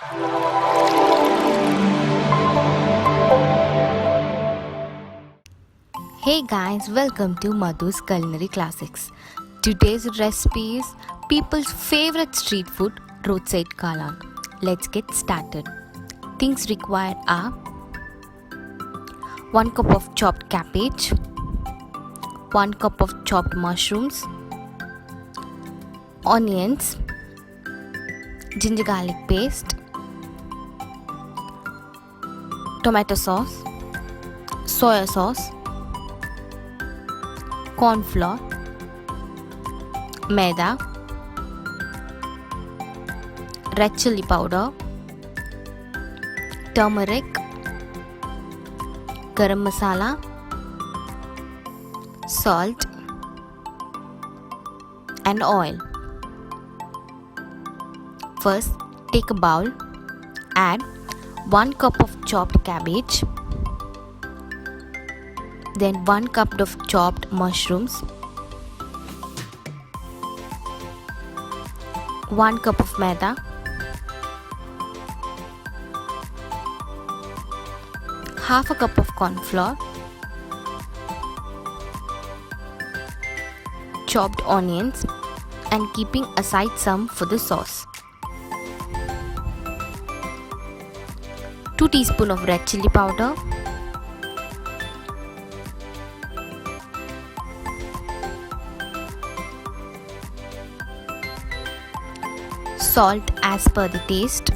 Hey guys, welcome to MADHU'S Culinary Classics. Today's recipe is people's favorite street food, Roadside Kaalan. Let's get started. Things required are 1 cup of chopped cabbage, 1 cup of chopped mushrooms, onions, ginger garlic paste, tomato sauce, soya sauce, cornflour, maida, red chilli powder, turmeric, garam masala, salt, and oil. First, take a bowl, add 1 cup of chopped cabbage, then 1 cup of chopped mushrooms, 1 cup of maida, half a cup of cornflour, chopped onions, and keeping aside some for the sauce. 2 teaspoons of red chilli powder, salt as per the taste,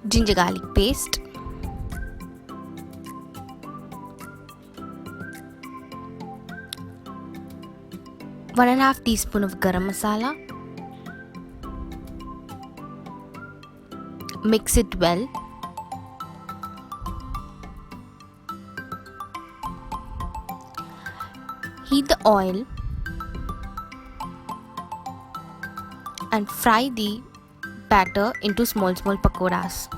ginger garlic paste, one and a half teaspoon of garam masala. Mix it well. Heat the oil and fry the batter into small pakoras.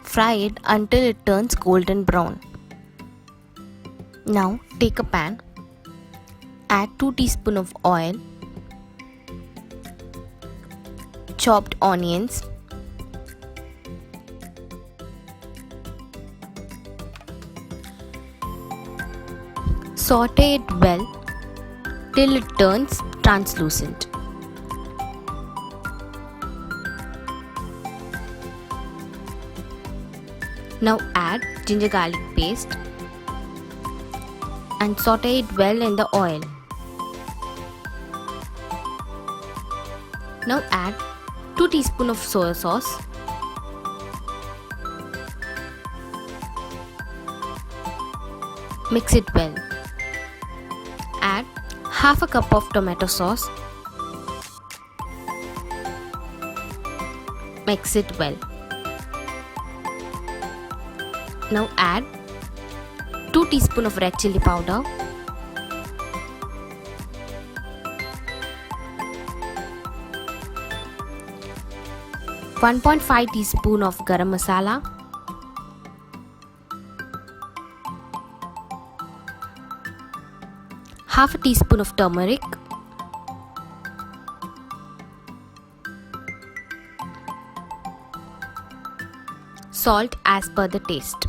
Fry it until it turns golden brown. Now take a pan, add 2 teaspoons of oil, chopped onions, saute it well till it turns translucent. Now add ginger garlic paste and saute it well in the oil. Now add 2 teaspoons of soya sauce, mix it well. Add half a cup of tomato sauce, mix it well. Now add 2 teaspoons of red chilli powder, 1.5 teaspoon of garam masala, half a teaspoon of turmeric, salt as per the taste.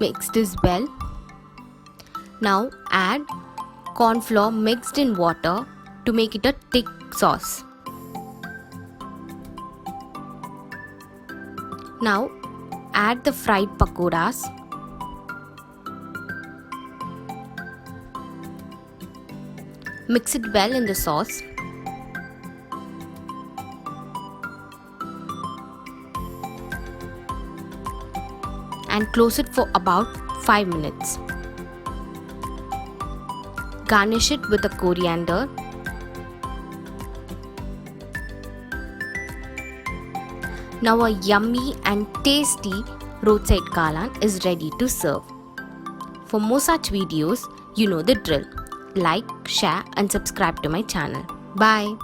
Mix this well. Now add cornflour mixed in water to make it a thick sauce. Now add the fried pakoras. Mix it well in the sauce. And close it for about 5 minutes. Garnish it with a coriander. Now a yummy and tasty roadside kaalan is ready to serve. For more such videos, you know the drill. Like, share and subscribe to my channel. Bye.